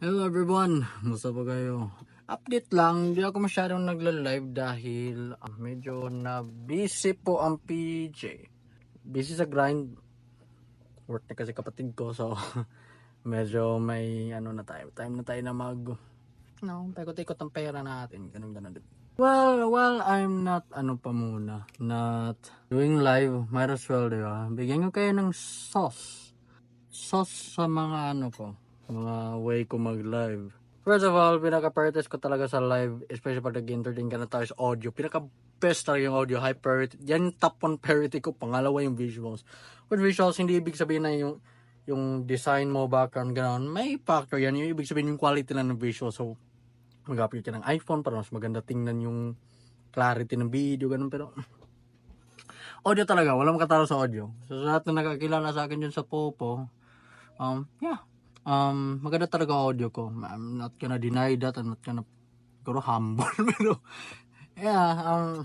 Hello everyone! Musta po kayo? Update lang, hindi ako masyadong nagla-live dahil medyo na busy po ang PJ. Busy sa grind. Work na kasi kapatid ko, so medyo may time na tayo na paikot-ikot ang pera natin. Ganun. Well, I'm not not doing live, might as well, di ba? Bigyan ko kayo ng sauce sa mga mga way ko mag-live. First of all, pinaka-priorities ko talaga sa live, especially pag nag-entertain ka na tayo sa audio, pinaka-best talaga yung audio, high priority. Yan yung top 1 priority ko, pangalawa yung visuals. With visuals, hindi ibig sabihin na yung design mo, background, gano'n. May factor yan, yung ibig sabihin yung quality lang ng visual. So, mag-upgrade ka ng iPhone para mas maganda tingnan yung clarity ng video, gano'n. Pero, audio talaga, walang makatalo sa audio. So, sa lahat na nakakilala sa akin dyan sa Popo, yeah. Maganda talaga audio ko. I'm not gonna deny that. I'm not gonna siguro humble. Pero, yeah,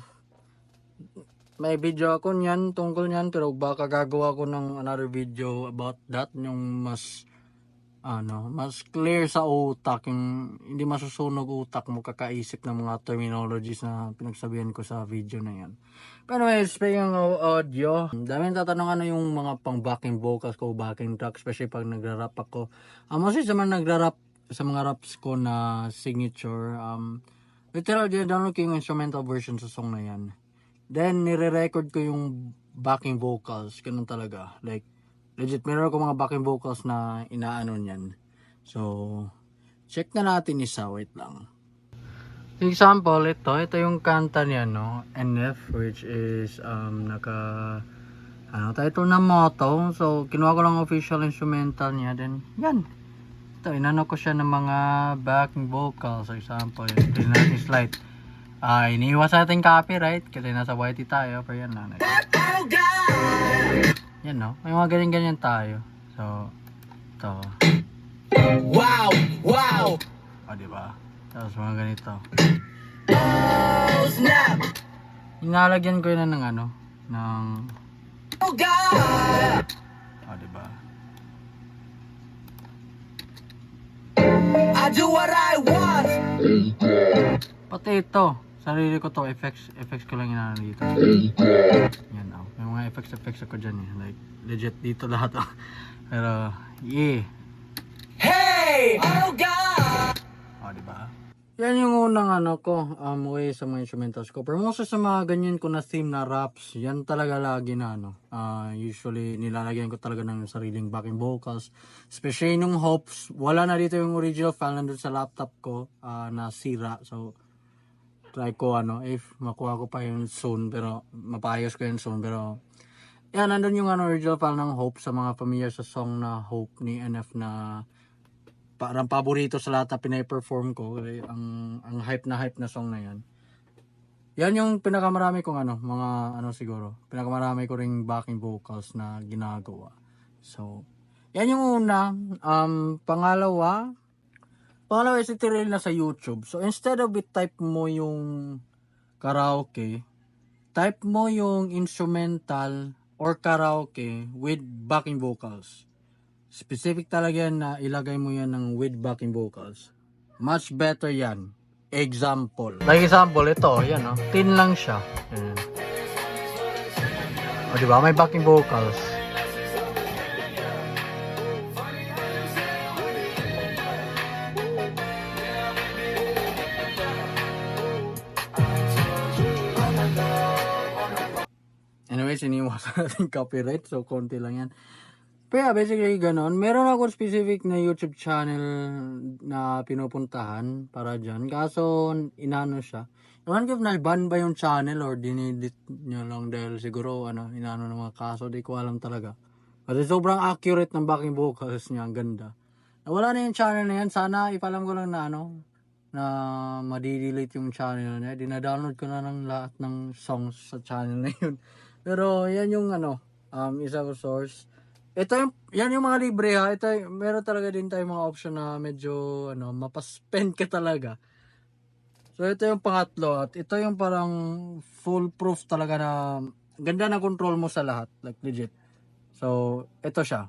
may video ako niyan, tungkol niyan. Pero baka gagawa ko ng another video about that. Yung mas clear sa utak. Yung hindi masusunog utak mo kakaisip ng mga terminologies na pinagsabihan ko sa video na yan. Pero anyway, speaking of audio, daming tatanong yung mga pang backing vocals ko, backing track, especially pag nagra-rap ako. Mostly sa mga nagra-rap, sa mga raps ko na signature, literal, download ko yung instrumental version sa song na yan. Then, nire-record ko yung backing vocals, ganun talaga. Like, legit, meron ako mga backing vocals na inaano niyan. So, check na natin isa, wait lang. Example, ito yung kanta niya, no? NF, which is title na motto. So, kinuha ko lang official instrumental niya. Then, yan. Ito, inano ko siya ng mga backing vocals. So, example, ito natin slide. Iniiwas natin copyright kasi nasa YT tayo. Pero yan lang. Yan, no? May mga ganyan-ganyan tayo. So, ito. Wow! Diba? Tapos mga ganito. Oh, snap! Inalagyan ko yun ng oh God! Diba? I do what I want! Pati ito. Sarili ko to, effects ko lang inano dito. Yan, may mga effects ako dyan eh. Like, legit dito lahat. Pero, yeah. Hey! Oh God! Diba? Yan yung unang way sa mga instrumentals ko. Pero most sa mga ganyan ko na theme na raps, yan talaga lagi na usually nilalagyan ko talaga ng sariling backing vocals. Especially nung Hopes, wala na dito yung original file nandun sa laptop ko na sira. So, try ko if makuha ko pa yun soon, pero mapayos ko yun soon. Pero, yan, nandun yung original file ng Hope sa mga familiar sa song na Hope ni NF na parang paborito sa lahat na pinay-perform ko. Ang hype na song na yan. Yan yung pinakamarami kong siguro. Pinakamarami ko ring backing vocals na ginagawa. So, yan yung una. Pangalawa is itirin na sa YouTube. So, instead of type mo yung karaoke, type mo yung instrumental or karaoke with backing vocals. Specific talaga yan na ilagay mo yan ng with backing vocals. Much better yan. Example. Like example, ito, yan tin lang siya. Yan. Diba? May backing vocals. Anyways, iniwasan natin copyright. So, konti lang yan. Pero basically ganon. Meron ako specific na YouTube channel na pinupuntahan para dyan. Kaso inano siya. Ewan ko if na-ban ba yung channel or dinedit nyo lang dahil siguro inano ng mga kaso. Di ko alam talaga. Kasi sobrang accurate ng backing vocals niya. Ang ganda. Nawala na yung channel na yan. Sana ipalam ko lang na na madi-delete yung channel niya. Dina-download ko na ng lahat ng songs sa channel na yun. Pero yan yung isa ko source. Yan yung mga libre ha. Meron talaga din tayong mga option na medyo mapaspend ka talaga. So ito yung pangatlo at ito yung parang foolproof talaga na ganda na control mo sa lahat, like legit. So ito siya.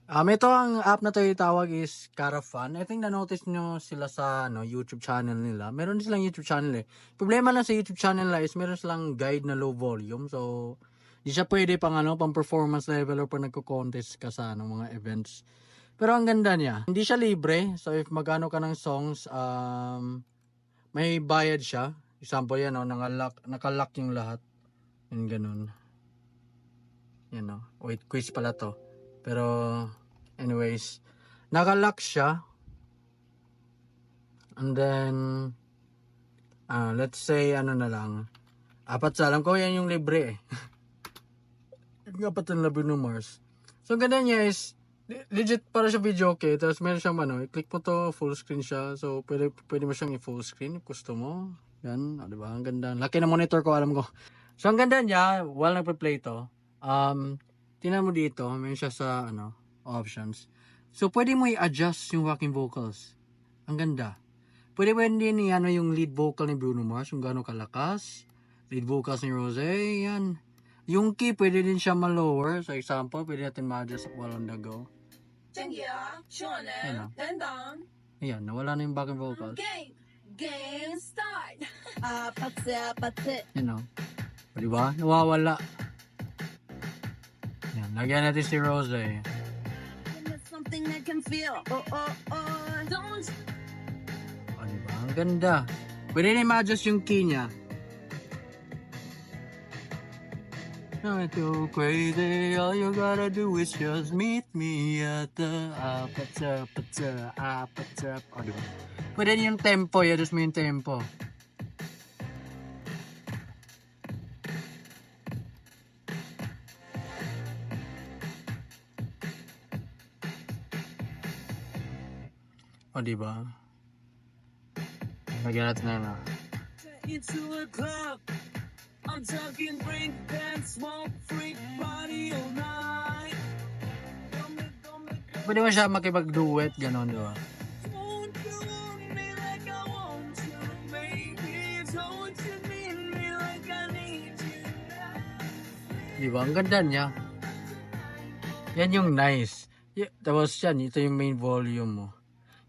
Ito ang app na to itawag is Caravan. I think na-notice nyo sila sa YouTube channel nila. Meron silang YouTube channel eh. Problema lang sa YouTube channel nila is meron silang guide na low volume. So, di siya pwede pang pang performance level or pag nagko-contest ka sa mga events. Pero ang ganda niya. Hindi siya libre. So, if magano ka ng songs, may bayad siya. Example yan, nakalock yung lahat. Yan ganun. Yan wait, quiz pala to. Pero, anyways, nakalock siya. And then, let's say, na lang. 4 sa, alam ko yan yung libre eh. Apat ang labi ng Mars. So, ganda niya is, legit para siya video okay. Tapos meron siyang i-click mo to, full screen siya. So, pwede mo siyang i-full screen if gusto mo. Yan, diba? Ang ganda. Laki na monitor ko, alam ko. So, ang ganda niya, while nagpa-play to, tingnan mo dito, meron siya sa options. So pwede mo i-adjust yung backing vocals. Ang ganda. Pwede din yung lead vocal ni Bruno Mars, yung gano'ng kalakas. Lead vocals ni Rosé, yan. Yung key, pwede din siya ma-lower. So example, pwede natin ma-adjust while on the go. Ayan, nawala na yung backing vocals. Game start! Pwede ba? Nawawala. Yan, lagyan natin si Rosé. Diba? Ang ganda. Pwede na i-adjust yung key niya. Not too crazy, all you gotta do is just meet me at the apat-up. Diba? Pwede yung tempo, i-adjust mo yung tempo. Diba? Lagyan natin na. I'm talking drink and smoke freak party all night. Pwede mo siya makipag-duet, gano'n, diba? Diba? Ang ganda niya. Yan yung nice. Tapos yan, ito yung main volume mo.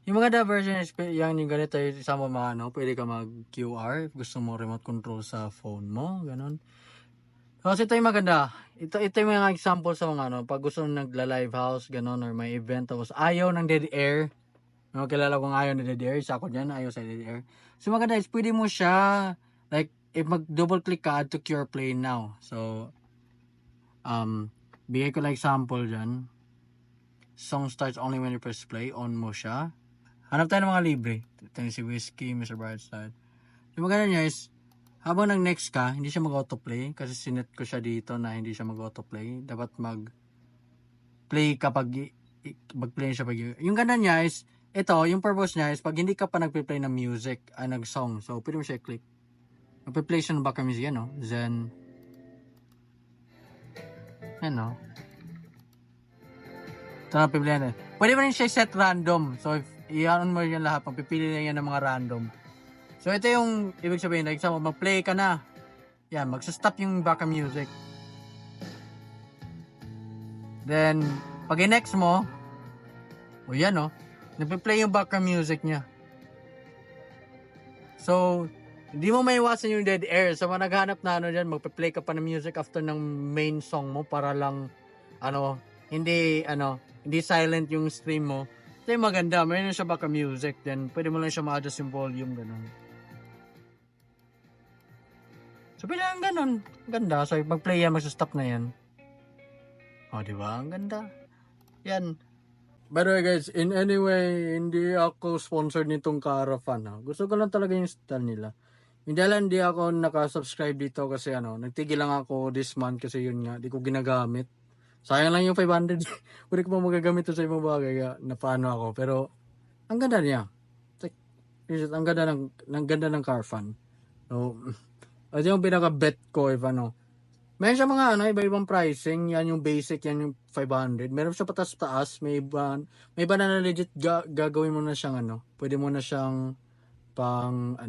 Yung maganda version is yung ganito, isama mga pwede ka mag-QR if gusto mo remote control sa phone mo, ganun. Tapos ito yung maganda. Ito yung mga example sa mga pag gusto nagla-live house, ganun, or may event, tapos ayaw ng dead air. Kilala kong ayaw ng dead air, isa ko dyan, ayaw sa dead air. So maganda is pwede mo siya, like, if mag-double click ka, add to QR play now. So, bigay ko lang example dyan. Song starts only when you press play, on mo siya. Hanap tayo ng mga libre. Ito si Whiskey, Mr. Brightside. Yung maganda niya is, habang nag-next ka, hindi siya mag-autoplay. Kasi sinet ko siya dito na hindi siya mag-autoplay. Dapat mag-play kapag mag-play siya pag yung ganda niya is, ito, yung purpose niya is, pag hindi ka pa nag-play ng music, nag-song. So, pwede mo siya i-click. Nag-play siya ng background music, Zen. Ito na, pipilihan na. Pwede mo rin siya set random. So, if i-on mo yan lahat, magpipili na yan ng mga random. So, ito yung ibig sabihin. Like, example, mag-play ka na. Yan, magsa-stop yung background music. Then, pag i-next mo, yan nagpe-play yung background music niya. So, hindi mo maiwasan yung dead air. So, naghanap na dyan, magpe-play ka pa ng music after ng main song mo para lang, hindi silent yung stream mo. Ito yung maganda, mayroon siya background music, then pwede mo lang siya ma-adjust yung volume, ganun. So, pwede lang ganun. Ganda. So, mag-play yan, mag-stop na yan. Diba? Ang ganda. Yan. By the way guys, in any way, hindi ako sponsored nitong Caravan. Gusto ko lang talaga yung style nila. Hindi lang, hindi ako nakasubscribe dito kasi nagtigil lang ako this month kasi yun nga, di ko ginagamit. Sayang lang yung 500. Pwede ko pa magagamit ito sa ibang bagay. Na paano ako. Pero, ang ganda niya. Ang ganda ng Caravan. So, ito yung pinaka-bet ko if Meron siya mga iba-ibang pricing. Yan yung basic, yan yung 500. Meron siya patas-taas. May iba na legit gagawin mo na siyang pwede mo na siyang pang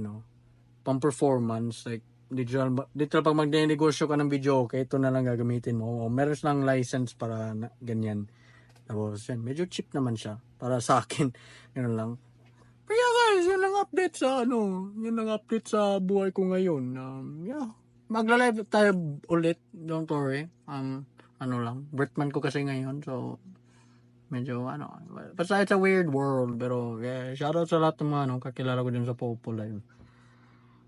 performance. Like, digital pag magnenegosyo ka ng video, okay, ito na lang gagamitin mo. O, meron silang license para ganyan. Tapos yan, medyo cheap naman siya. Para sa akin, yun lang. Kaya guys, yun lang update sa yun lang update sa buhay ko ngayon. Yeah, magla-live tayo ulit, don't worry. Birthman ko kasi ngayon, so medyo basta it's a weird world, pero yeah, shoutout sa lahat ng mga kakilala ko dyan sa Popo Live.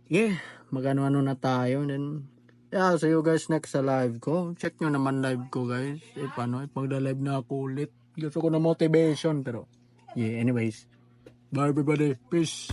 Yeah, magano-ano na tayo, then yeah, see you guys next sa live ko. Check nyo naman live ko guys, if magla-live na ako ulit. Gusto ko na motivation, pero yeah, anyways. Bye everybody. Peace.